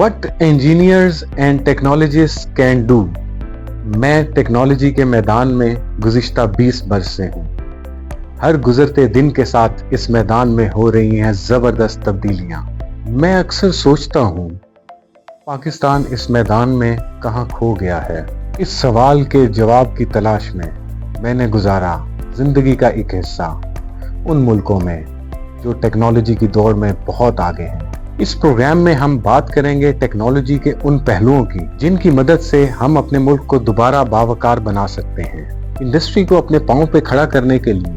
What engineers and technologists can do। मैं technology के मैदान में गुज़िश्ता 20 बरस से हूँ। हर गुजरते दिन के साथ इस मैदान में हो रही हैं ज़बरदस्त तब्दीलियाँ। मैं अक्सर सोचता हूँ, पाकिस्तान इस मैदान में कहाँ खो गया है। इस सवाल के जवाब की तलाश में मैंने गुजारा जिंदगी का एक हिस्सा उन मुल्कों में जो टेक्नोलॉजी की दौड़ में बहुत आगे हैं। इस प्रोग्राम में हम बात करेंगे टेक्नोलॉजी के उन पहलुओं की जिनकी मदद से हम अपने मुल्क को दोबारा बावकार बना सकते हैं। इंडस्ट्री को अपने पांव पे खड़ा करने के लिए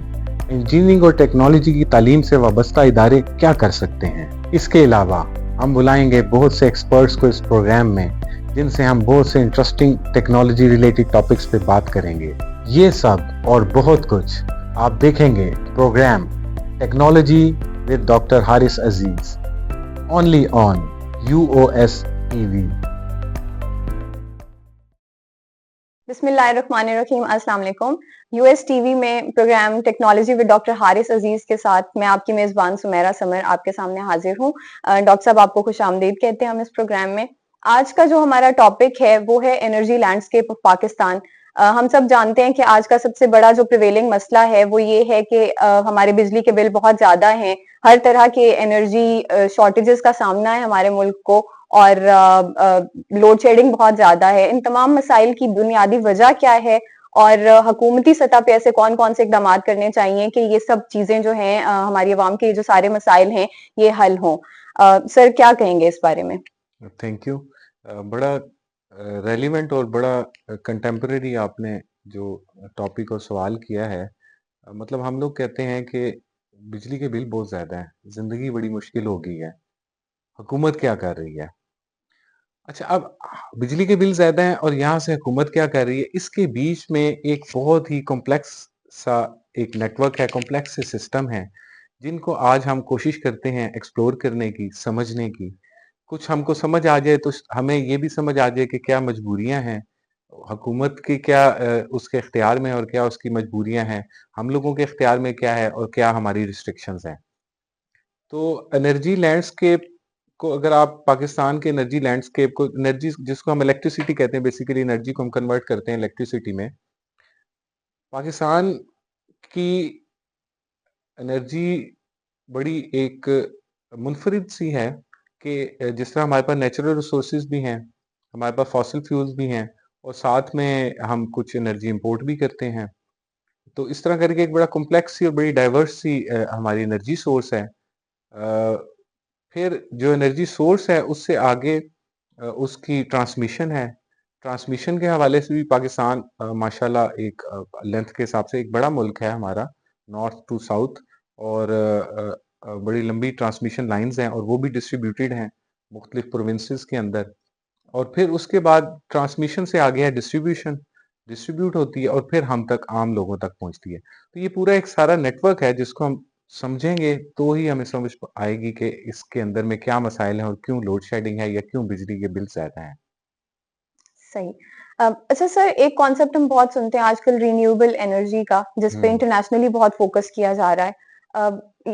इंजीनियरिंग और टेक्नोलॉजी की तालीम से वाबस्ता इदारे क्या कर सकते हैं। इसके अलावा हम बुलाएंगे बहुत से एक्सपर्ट्स को इस प्रोग्राम में, जिनसे हम बहुत से इंटरेस्टिंग टेक्नोलॉजी रिलेटेड टॉपिक्स पे बात करेंगे। ये सब और बहुत कुछ आप देखेंगे programme technology with doctor Haris Aziz, only on UOS TV। बिस्मिल्लाहिर्रहमानिर्रहीम, अस्सलाम वालेकुम। यूएस टीवी में programme technology with doctor Haris Aziz के साथ मैं आपकी मेजबान सुमेरा समर आपके सामने हाजिर हूँ। डॉक्टर साहब आपको खुशामदीद कहते हैं हम इस प्रोग्राम में। आज का जो हमारा टॉपिक है वो है एनर्जी लैंडस्केप ऑफ पाकिस्तान। हम सब जानते हैं कि आज का सबसे बड़ा जो प्रिवेलिंग मसला है वो ये है कि हमारे बिजली के बिल बहुत ज्यादा हैं। हर तरह के एनर्जी शॉर्टेजेस का सामना है हमारे मुल्क को, और लोड शेडिंग बहुत ज्यादा है। इन तमाम मसाइल की बुनियादी वजह क्या है, और हुकूमती सतह पे ऐसे कौन कौन से इकदाम करने चाहिए कि ये सब चीजें जो हैं हमारी आवाम के जो सारे मसाइल हैं ये हल हों। सर क्या कहेंगे इस बारे में? Thank you. बड़ा रेलिवेंट और बड़ा कंटेम्परेरी आपने जो टॉपिक और सवाल किया है। मतलब हम लोग कहते हैं कि बिजली के बिल बहुत ज़्यादा हैं, ज़िंदगी बड़ी मुश्किल हो गई है, हुकूमत क्या कर रही है? अच्छा, अब बिजली के बिल ज़्यादा हैं और यहाँ से हुकूमत क्या कर रही है, इसके बीच में एक बहुत ही कॉम्प्लेक्स सा एक नेटवर्क है, कॉम्प्लेक्स से सिस्टम है, जिनको आज हम कोशिश करते हैं एक्सप्लोर करने की, समझने की। कुछ हमको समझ आ जाए तो हमें ये भी समझ आ जाए कि क्या मजबूरियां हैं हुकूमत की, क्या उसके इख्तियार में और क्या उसकी मजबूरियां हैं, हम लोगों के इख्तियार में क्या है और क्या हमारी रिस्ट्रिक्शंस हैं। तो एनर्जी लैंडस्केप को अगर आप पाकिस्तान के एनर्जी लैंडस्केप को, एनर्जी जिसको हम इलेक्ट्रिसिटी कहते हैं, बेसिकली एनर्जी को हम कन्वर्ट करते हैं इलेक्ट्रिसिटी में। पाकिस्तान की एनर्जी बड़ी एक मुनफरिद सी है कि जिस तरह हमारे पास नेचुरल रिसोर्सेज भी हैं, हमारे पास फॉसिल फ्यूल्स भी हैं और साथ में हम कुछ एनर्जी इंपोर्ट भी करते हैं। तो इस तरह करके एक बड़ा कॉम्प्लेक्स सी और बड़ी डाइवर्स सी हमारी एनर्जी सोर्स है। फिर जो एनर्जी सोर्स है उससे आगे उसकी ट्रांसमिशन है। ट्रांसमिशन के हवाले से भी पाकिस्तान माशाल्लाह एक लेंथ के हिसाब से एक बड़ा मुल्क है हमारा, नॉर्थ टू साउथ। और बड़ी लंबी ट्रांसमिशन लाइंस हैं और वो भी डिस्ट्रीब्यूटेड हैं मुख्तलिफ प्रोविंसेस के अंदर। और फिर उसके बाद ट्रांसमिशन से आगे है डिस्ट्रीब्यूशन, डिस्ट्रीब्यूट होती है और फिर हम तक, आम लोगों तक पहुंचती है। तो ये पूरा एक सारा नेटवर्क है जिसको हम समझेंगे तो ही हमें समझ आएगी कि इसके अंदर में क्या मसाइल हैं और क्यों लोड शेडिंग है या क्यों बिजली के बिल ज्यादा हैं। सही। अच्छा सर, एक कॉन्सेप्ट हम बहुत सुनते हैं आजकल रिन्यूएबल एनर्जी का, जिस पे हम्म इंटरनेशनली बहुत फोकस किया जा रहा है।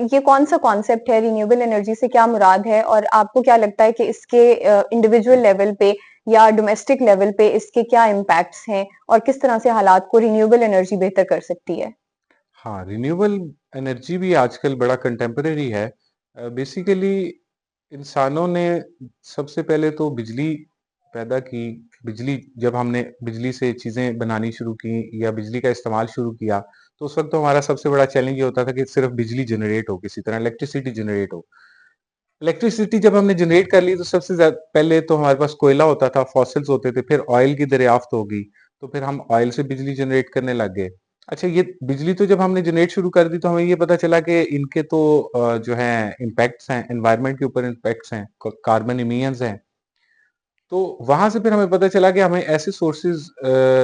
ये कौन सा कॉन्सेप्ट है? रिन्यूएबल एनर्जी से क्या मुराद है, और आपको क्या लगता है कि इसके इंडिविजुअल लेवल पे या डोमेस्टिक लेवल पे इसके क्या इम्पैक्ट्स हैं, और किस तरह से हालात को रिन्यूएबल एनर्जी बेहतर कर सकती है? हाँ, रिन्यूएबल एनर्जी भी आजकल बड़ा कंटेम्परेरी है। बेसिकली इंसानों ने सबसे पहले तो बिजली पैदा की। बिजली, जब हमने बिजली से चीज़ें बनानी शुरू की या बिजली का इस्तेमाल शुरू किया, तो उस वक्त तो हमारा सबसे बड़ा चैलेंज ये होता था कि सिर्फ बिजली जनरेट हो, किसी तरह इलेक्ट्रिसिटी जनरेट हो। इलेक्ट्रिसिटी जब हमने जनरेट कर ली तो सबसे पहले तो हमारे पास कोयला होता था, फॉसिल्स होते थे, फिर ऑयल की दरियाफ्त होगी, तो फिर हम ऑयल से बिजली जनरेट करने लग गए। अच्छा, ये बिजली तो जब हमने जनरेट शुरू कर दी तो हमें ये पता चला कि इनके तो जो है इम्पैक्ट्स हैं, एनवायरनमेंट के ऊपर इम्पैक्ट्स हैं, कार्बन इमिशंस हैं। तो वहां से फिर हमें पता चला कि हमें ऐसे सोर्सेज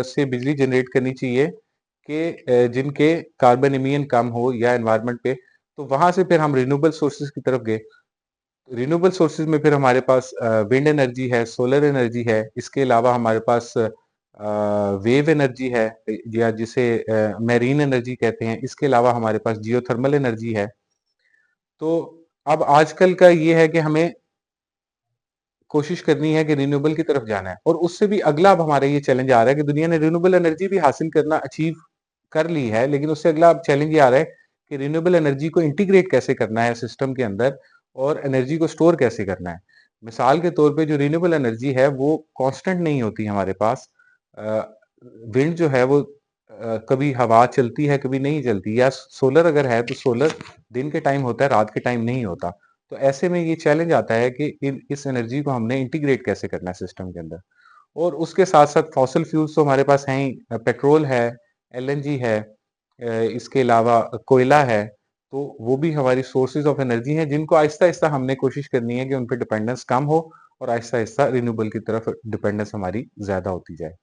से बिजली जनरेट करनी चाहिए कि जिनके कार्बन इमिशन कम हो या एनवायरनमेंट पे। तो वहां से फिर हम रिन्यूएबल सोर्सेज की तरफ गए। रिन्यूएबल सोर्सेज में फिर हमारे पास विंड एनर्जी है, सोलर एनर्जी है, इसके अलावा हमारे पास वेव एनर्जी है, या जिसे मैरीन एनर्जी कहते हैं। इसके अलावा हमारे पास जियोथर्मल एनर्जी है। तो अब आजकल का ये है कि हमें कोशिश करनी है कि रिन्यूएबल की तरफ जाना है, और उससे भी अगला अब हमारा ये चैलेंज आ रहा है कि दुनिया ने रिन्यूएबल एनर्जी भी हासिल करना अचीव कर ली है, लेकिन उससे अगला अब चैलेंज ये आ रहा है कि रिन्यूएबल एनर्जी को इंटीग्रेट कैसे करना है सिस्टम के अंदर, और एनर्जी को स्टोर कैसे करना है। मिसाल के तौर पे जो रिन्यूएबल एनर्जी है वो कांस्टेंट नहीं होती हमारे पास। विंड जो है वो कभी हवा चलती है, कभी नहीं चलती, या सोलर अगर है तो सोलर दिन के टाइम होता है, रात के टाइम नहीं होता। तो ऐसे में ये चैलेंज आता है कि इस एनर्जी को हमने इंटीग्रेट कैसे करना है सिस्टम के अंदर। और उसके साथ-साथ फॉसिल फ्यूल्स तो हमारे पास हैं ही, पेट्रोल है, एलएनजी है, इसके अलावा कोयला है, तो वो भी हमारी सोर्सेज़ ऑफ एनर्जी हैं, जिनको आहिस्ता-आहिस्ता हमने कोशिश करनी है कि उन पे डिपेंडेंस कम हो और आहिस्ता-आहिस्ता रिन्यूएबल की तरफ डिपेंडेंस हमारी ज़्यादा होती जाए।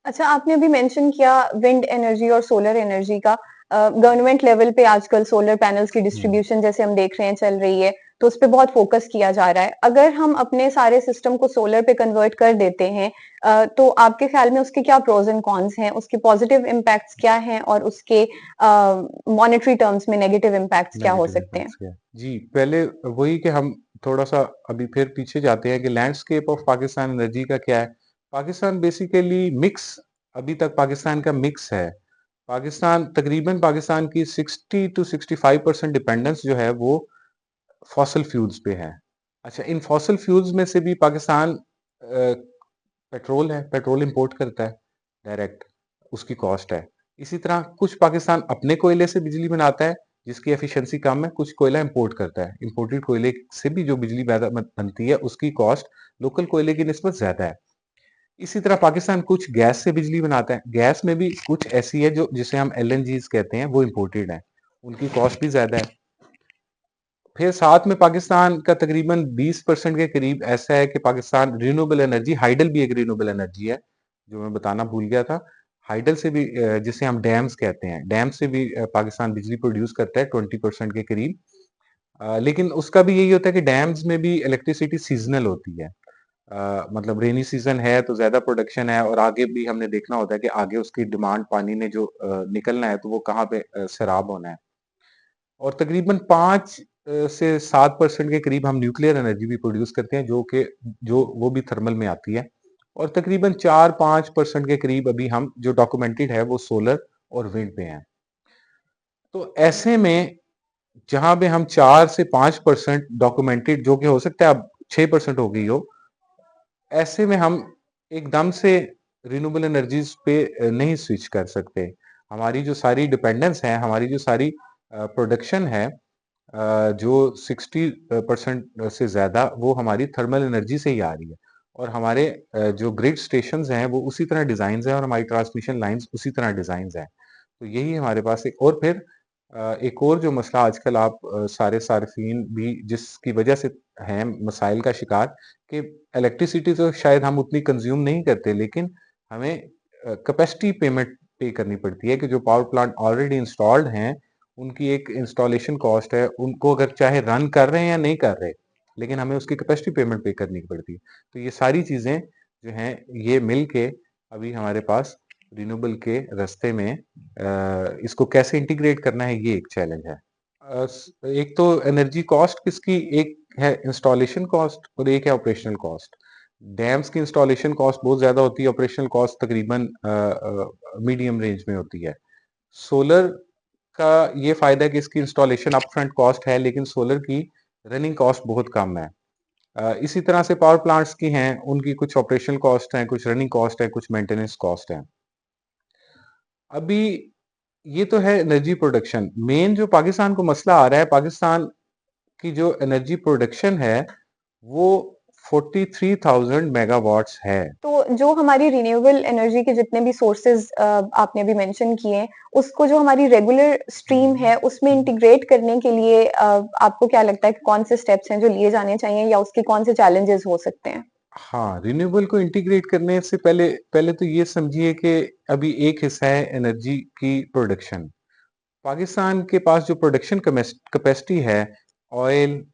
अच्छा, आपने अभी मेंशन किया विंड एनर्जी और सोलर एनर्जी का। गवर्नमेंट लेवल पे आजकल सोलर पैनल्स की हुँ। डिस्ट्रीब्यूशन जैसे हम देख रहे हैं चल रही है, तो उस पे बहुत फोकस किया जा रहा है। अगर हम अपने सारे सिस्टम को सोलर पे कन्वर्ट कर देते हैं, तो आपके ख्याल में उसके क्या प्रोस एंड कॉन्स हैं? उसके पॉजिटिव इम्पैक्ट्स क्या हैं और उसके मॉनेटरी टर्म्स में नेगेटिव इम्पैक्ट्स क्या हो नेगेटिव सकते हैं? इम्पैक्ट्स क्या है? जी, पहले वही कि हम थोड़ा-सा अभी फिर पीछे जाते हैं कि लैंडस्केप ऑफ पाकिस्तान एनर्जी का क्या है? पाकिस्तान बेसिकली मिक्स, अभी तक पाकिस्तान का मिक्स है। पाकिस्तान की 60 टू 65% डिपेंडेंस जो है वो फॉसिल फ्यूल्स पे है। अच्छा, इन फॉसिल फ्यूल्स में से भी पाकिस्तान पेट्रोल है, पेट्रोल इंपोर्ट करता है डायरेक्ट, उसकी कॉस्ट है। इसी तरह कुछ पाकिस्तान अपने कोयले से बिजली बनाता है, जिसकी एफिशिएंसी कम है, कुछ कोयला इंपोर्ट करता है। इंपोर्टेड कोयले से भी जो बिजली पैदा बनती है, उसकी कॉस्ट लोकल कोयले की निस्बत ज़्यादा है। इसी तरह पाकिस्तान कुछ गैस से बिजली बनाता है। गैस में भी कुछ ऐसी है जो जिसे हम एलएनजीज़ कहते हैं, वो इंपोर्टेड है। उनकी कॉस्ट भी ज़्यादा है। फिर साथ में पाकिस्तान का तकरीबन 20% के करीब ऐसा है कि पाकिस्तान रिन्यूएबल एनर्जी, हाइडल भी एक रिन्यूएबल एनर्जी है, जो मैं बताना भूल गया था। हाइडल से भी जिसे हम डैम्स कहते हैं, डैम से भी पाकिस्तान बिजली प्रोड्यूस करता है 20% के करीब। लेकिन उसका भी यही होता है कि डैम्स में भी इलेक्ट्रिसिटी सीज़नल होती है। मतलब रेनी सीज़न है तो ज़्यादा प्रोडक्शन है, और आगे भी हमने देखना होता है कि आगे उसकी डिमांड पानी ने जो निकलना है तो वो कहाँ पे सैराब होना है। और तकरीबन 5 से 7% के करीब हम न्यूक्लियर एनर्जी भी प्रोड्यूस करते हैं, जो वो भी थर्मल में आती है। और तकरीबन 4-5% के करीब अभी हम जो डॉक्यूमेंटेड है वो सोलर और विंड पे हैं। तो ऐसे में जहाँ पे हम 4 से 5% डॉक्यूमेंटेड, जो कि हो सकता है अब 6% हो गई हो, ऐसे में हम एकदम से रिन्यूएबल एनर्जीज पे नहीं स्विच कर सकते। हमारी जो सारी डिपेंडेंस है, हमारी जो सारी प्रोडक्शन है, जो 60% से ज़्यादा वो हमारी थर्मल एनर्जी से ही आ रही है। और हमारे जो ग्रिड स्टेशंस हैं वो उसी तरह डिज़ाइंस हैं, और हमारी ट्रांसमिशन लाइन्स उसी तरह डिज़ाइंस हैं। तो यही हमारे पास एक, और फिर एक और जो मसला आजकल आप सारे सार्फिन भी जिसकी वजह से हैं मसाइल का शिकार, कि इलेक्ट्रिसिटी तो शायद हम उतनी कंज्यूम नहीं करते, लेकिन हमें कैपेसिटी पेमेंट पे करनी पड़ती है कि जो पावर प्लांट ऑलरेडी इंस्टॉल्ड हैं, उनकी एक इंस्टॉलेशन कॉस्ट है, उनको अगर चाहे रन कर रहे हैं या नहीं कर रहे, लेकिन हमें उसकी कैपेसिटी पेमेंट पे करनी पड़ती है। तो ये सारी चीज़ें जो हैं, ये मिल के अभी हमारे पास रिन्यूएबल के रास्ते में इसको कैसे इंटीग्रेट करना है, ये एक चैलेंज है। एक तो एनर्जी कॉस्ट किसकी, एक है इंस्टॉलेशन कॉस्ट और एक है ऑपरेशनल कॉस्ट। डैम्स की इंस्टॉलेशन कॉस्ट बहुत ज्यादा होती है, ऑपरेशनल कॉस्ट तकरीबन मीडियम रेंज में होती है। सोलर का ये फायदा है कि इसकी इंस्टॉलेशन अपफ्रंट कॉस्ट है, लेकिन सोलर की रनिंग कॉस्ट बहुत कम है। इसी तरह से पावर प्लांट्स की हैं, उनकी कुछ ऑपरेशनल कॉस्ट है, कुछ रनिंग कॉस्ट है, कुछ मेंटेनेंस कॉस्ट है। अभी ये तो है एनर्जी प्रोडक्शन। मेन जो पाकिस्तान को मसला आ रहा है, पाकिस्तान की जो एनर्जी प्रोडक्शन है वो 43,000 मेगावाट्स है। तो जो हमारी रिन्यूएबल एनर्जी के जितने भी सोर्सेज आपने अभी मेंशन किए हैं, उसको जो हमारी रेगुलर स्ट्रीम है, उसमें इंटीग्रेट करने के लिए आपको क्या लगता है कि कौन से स्टेप्स हैं जो लिए जाने चाहिए या उसके कौन से चैलेंजेस हो सकते हैं? हाँ, रिन्यूएबल को इंटीग्रेट करने से पहले पहले तो ये समझिए कि अभी एक हिस्सा है एनर्जी की प्रोडक्शन। पाकिस्तान के पास जो प्रोडक्शन कैपेसिटी है, ऑयल,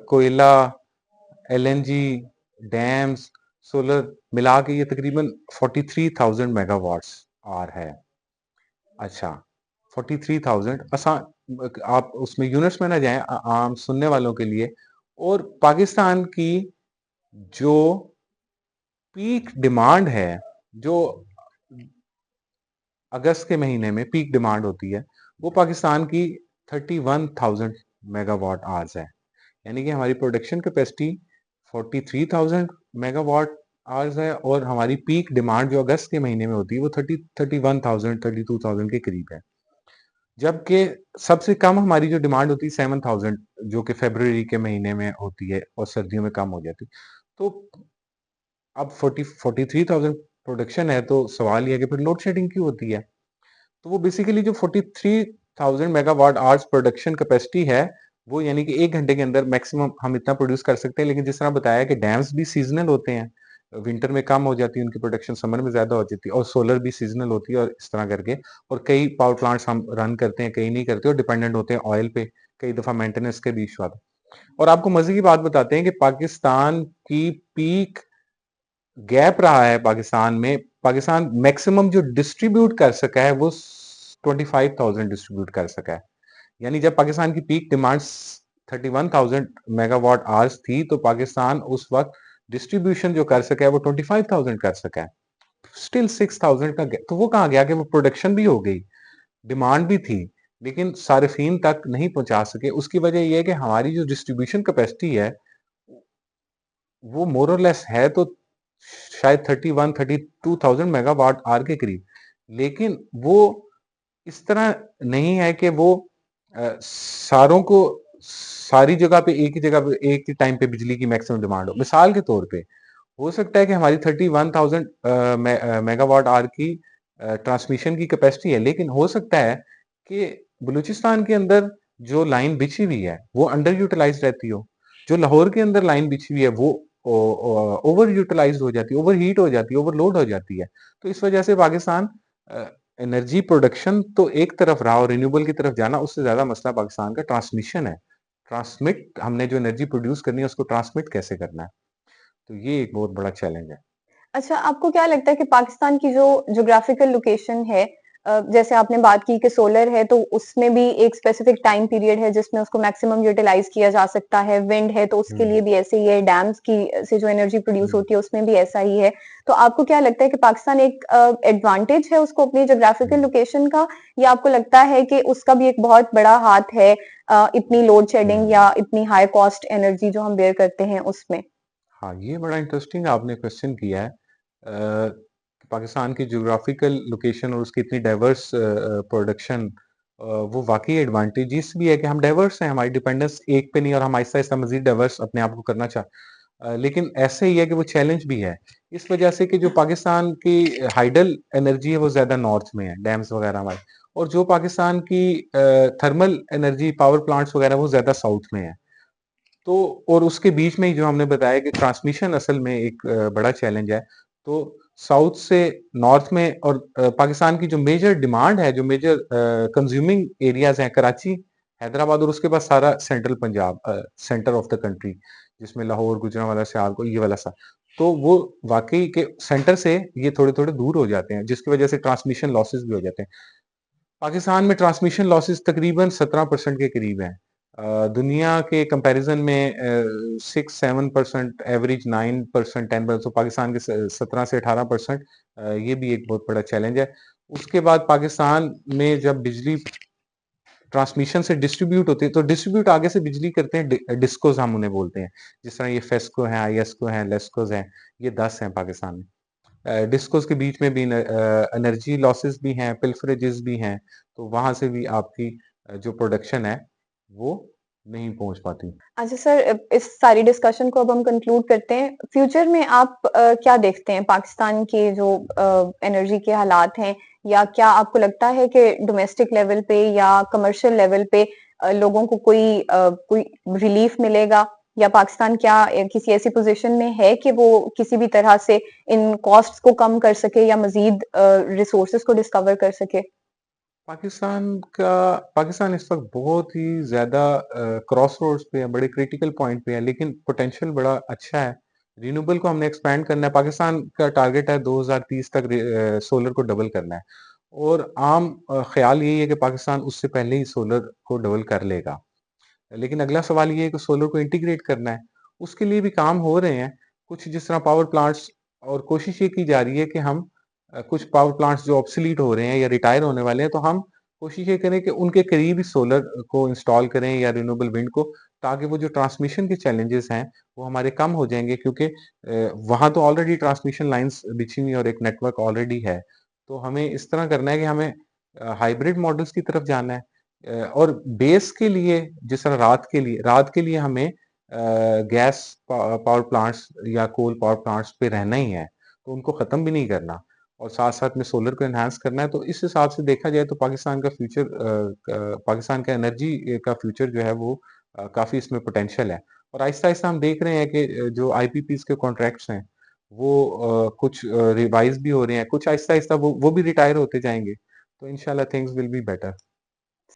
कोयला, एलएनजी, डैम्स, सोलर मिला के ये तकरीबन 43,000 मेगावाट्स आर है। अच्छा, 43,000 आप उसमें यूनिट्स में ना जाएँ, आम सुनने वालों के लिए। और पाकिस्तान की जो पीक डिमांड है, जो अगस्त के महीने में पीक डिमांड होती है, वो पाकिस्तान की 31,000 मेगावाट आवर्स है। यानी कि हमारी प्रोडक्शन कैपेसिटी 43,000 मेगावाट आवर्स है और हमारी पीक डिमांड जो अगस्त के महीने में होती है वो 31,000 32,000 के करीब है। जबकि सबसे कम हमारी जो डिमांड होती है 7,000, जो कि फरवरी के महीने में होती है और सर्दियों में कम हो जाती है। तो अब 43,000 प्रोडक्शन है, तो सवाल ये है कि फिर लोड शेडिंग क्यों होती है? तो वो बेसिकली जो 43,000 मेगावाट आवर्स प्रोडक्शन कैपेसिटी है, वो यानी कि 1 घंटे के अंदर मैक्सिमम हम इतना प्रोड्यूस कर सकते हैं। लेकिन जिस तरह बताया कि डैम्स भी सीज़नल होते हैं, विंटर में कम हो जाती है उनकी प्रोडक्शन, समर में ज़्यादा हो जाती है, और सोलर भी सीज़नल होती है और इस तरह करके। और कई पावर प्लांट्स हम रन करते हैं, कई नहीं करते और डिपेंडेंट होते हैं ऑयल पे, कई दफ़ा मेंटेनेंस के भी इश्यू आते हैं। और आपको मज़े की बात बताते हैं कि पाकिस्तान की पीक गैप रहा है पाकिस्तान में। पाकिस्तान मैक्सिमम जो डिस्ट्रीब्यूट कर सका है वो 25,000 डिस्ट्रीब्यूट कर सका है। यानी जब पाकिस्तान की पीक डिमांड 31,000 मेगावाट आवर्स थी, तो पाकिस्तान उस वक्त डिस्ट्रीब्यूशन जो कर सका है वो 25,000 कर सका है। स्टिल 6,000 का गैप, तो वो कहाँ गया कि वो प्रोडक्शन भी हो गई, डिमांड भी थी, लेकिन सार्फिन तक नहीं पहुंचा सके। उसकी वजह यह है कि हमारी जो डिस्ट्रीब्यूशन कैपेसिटी है वो मोर और लेस है तो शायद 32,000 मेगावाट आर के करीब, लेकिन वो इस तरह नहीं है कि वो सारों को सारी जगह पे एक ही जगह पे एक ही टाइम पे बिजली की मैक्सिमम डिमांड हो। मिसाल के तौर पे हो सकता है कि हमारी 31,000 मेगावाट आवर की ट्रांसमिशन की कैपेसिटी है, लेकिन हो सकता है कि बलूचिस्तान के अंदर जो लाइन बिछी हुई है वो अंडर यूटिलाइज रहती हो, जो लाहौर के अंदर लाइन बिछी हुई है वो ओवर यूटिलाइज हो जाती है, ओवर हीट हो जाती है, ओवरलोड हो जाती है। तो इस वजह से पाकिस्तान एनर्जी प्रोडक्शन तो एक तरफ रहा और रिन्यूएबल की तरफ जाना, उससे ज्यादा मसला पाकिस्तान का ट्रांसमिशन है। ट्रांसमिट, हमने जो एनर्जी प्रोड्यूस करनी है उसको ट्रांसमिट कैसे करना है, तो ये एक बहुत बड़ा चैलेंज है। अच्छा, आपको क्या लगता है कि पाकिस्तान की जो ज्योग्राफिकल लोकेशन है, जैसे आपने बात की कि सोलर है तो उसमें भी एक स्पेसिफिक टाइम पीरियड है जिसमें उसको मैक्सिमम यूटिलाइज किया जा सकता है, विंड है तो उसके हम्म। लिए भी ऐसे ही है, डैम्स की से जो एनर्जी प्रोड्यूस हम्म। होती है उसमें भी ऐसा ही है। तो आपको क्या लगता है कि पाकिस्तान एक एडवांटेज है उसको अपनी ज्योग्राफिकल हम्म। लोकेशन का, या आपको लगता है कि उसका भी एक बहुत बड़ा हाथ है इतनी लोड शेडिंग हम्म। या इतनी हाई कॉस्ट एनर्जी जो हम बेयर करते हैं उसमें? हाँ, ये बड़ा इंटरेस्टिंग आपने क्वेश्चन किया है। कि पाकिस्तान की ज्योग्राफिकल लोकेशन और उसकी इतनी डाइवर्स प्रोडक्शन, वो वाकई एडवांटेजेस भी है कि हम डाइवर्स हैं, हमारी डिपेंडेंस एक पे नहीं, और हम आहिस्ता आहिस्ता मजीद डाइवर्स अपने आप को करना लेकिन ऐसे ही है कि वो चैलेंज भी है, इस वजह से कि जो पाकिस्तान की हाइडल एनर्जी है वो ज्यादा नॉर्थ में है, डैम्स वगैरह हमारे, और जो पाकिस्तान की थर्मल एनर्जी पावर प्लांट्स वगैरह वो ज्यादा साउथ में है। तो और उसके बीच में ही जो हमने बताया कि ट्रांसमिशन असल में एक बड़ा चैलेंज है। तो साउथ से नॉर्थ में, और पाकिस्तान की जो मेजर डिमांड है, जो मेजर कंज्यूमिंग एरियाज हैं, कराची, हैदराबाद, और उसके बाद सारा central Punjab, centre of the country, जिसमें लाहौर, गुजरांवाला, सियालकोट, ये वाला सा, तो वो वाकई के सेंटर से ये थोड़े थोड़े दूर हो जाते हैं, जिसकी वजह से ट्रांसमिशन लॉसेस भी हो जाते हैं। पाकिस्तान में ट्रांसमिशन लॉसेस तकरीबन 17% के करीब हैं। दुनिया के कंपैरिजन में 6-7%, एवरेज 9%, 10%, तो पाकिस्तान के 17 से 18%, ये भी एक बहुत बड़ा चैलेंज है। उसके बाद पाकिस्तान में जब बिजली ट्रांसमिशन से डिस्ट्रीब्यूट होती है, तो डिस्ट्रीब्यूट आगे से बिजली करते हैं डिस्कोज, हम उन्हें बोलते हैं। जिस तरह ये फेस्को है, आईएसको है, लेस्कोज हैं, ये 10 हैं पाकिस्तान में। डिस्कोस के बीच में भी एनर्जी लॉसेस भी हैं, पिल्फरेजेस भी हैं, तो वहां से भी आपकी जो प्रोडक्शन है वो नहीं पहुंच पाती। अच्छा सर, इस सारी डिस्कशन को अब हम कंक्लूड करते हैं। फ्यूचर में आप क्या देखते हैं पाकिस्तान के जो एनर्जी के हालात हैं, या क्या आपको लगता है कि डोमेस्टिक लेवल पे या कमर्शियल लेवल पे लोगों को कोई रिलीफ मिलेगा, या पाकिस्तान क्या किसी ऐसी पोजीशन में है कि वो किसी भी तरह से इन कॉस्ट्स को कम कर सके या मजीद रिसोर्सेज को डिस्कवर कर सके? पाकिस्तान इस वक्त बहुत ही ज्यादा क्रॉस रोड्स पे है, बड़े क्रिटिकल पॉइंट पे है, लेकिन पोटेंशियल बड़ा अच्छा है। रिन्यूएबल को हमने एक्सपैंड करना है। पाकिस्तान का टारगेट है 2030 तक सोलर को डबल करना है, और आम ख्याल यही है कि पाकिस्तान उससे पहले ही सोलर को डबल कर लेगा। लेकिन अगला सवाल ये है कि सोलर को इंटीग्रेट करना है, उसके लिए भी काम हो रहे हैं। कुछ जिस तरह पावर प्लांट्स, और कोशिश ये की जा रही है कि हम कुछ पावर प्लांट्स जो ऑब्सोलीट हो रहे हैं या रिटायर होने वाले हैं, तो हम कोशिश ये करें कि उनके करीब ही सोलर को इंस्टॉल करें या रिन्यूएबल विंड को, ताकि वो जो ट्रांसमिशन के चैलेंजेस हैं, वो हमारे कम हो जाएँगे, क्योंकि वहाँ तो ऑलरेडी ट्रांसमिशन लाइन्स बिछी हुई हैं और एक नेटवर्क ऑलरेडी है। तो हमें इस तरह करना है कि हमें हाइब्रिड मॉडल्स की तरफ जाना है। और बेस के लिए, जिस तरह रात के लिए हमें गैस पावर प्लांट्स या कोल पावर प्लांट्स पे रहना ही है, तो उनको ख़त्म भी नहीं करना, और साथ-साथ में सोलर को एनहांस करना है। तो इस हिसाब से देखा जाए तो पाकिस्तान का फ्यूचर, पाकिस्तान का एनर्जी का फ्यूचर जो है वो काफ़ी इसमें पोटेंशियल है। और आहिस्ता-आहिस्ता हम देख रहे हैं कि जो आईपीपीज़ के कॉन्ट्रैक्ट्स हैं, वो कुछ रिवाइज़ भी हो रहे हैं, कुछ आहिस्ता-आहिस्ता वो भी रिटायर होते जाएँगे। तो इंशाल्लाह things will be better.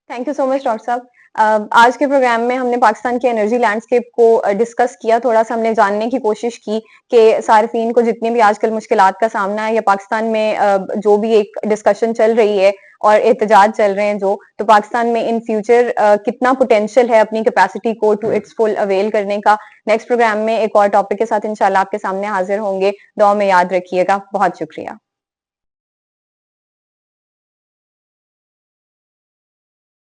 Thank you so much doctor साहब। आज के प्रोग्राम में हमने पाकिस्तान की एनर्जी लैंडस्केप को डिस्कस किया, थोड़ा-सा हमने जानने की कोशिश की कि सार्फिन को जितनी भी आजकल मुश्किलात का सामना है या पाकिस्तान में जो भी एक डिस्कशन चल रही है और एहतजाज चल रहे हैं जो, तो पाकिस्तान में इन फ्यूचर कितना पोटेंशियल है अपनी कैपेसिटी को टू इट्स फुल अवेल करने का। नेक्स्ट प्रोग्राम में एक और टॉपिक के साथ इंशाल्लाह आपके सामने हाजिर होंगे। दुआ में याद रखिएगा। बहुत शुक्रिया।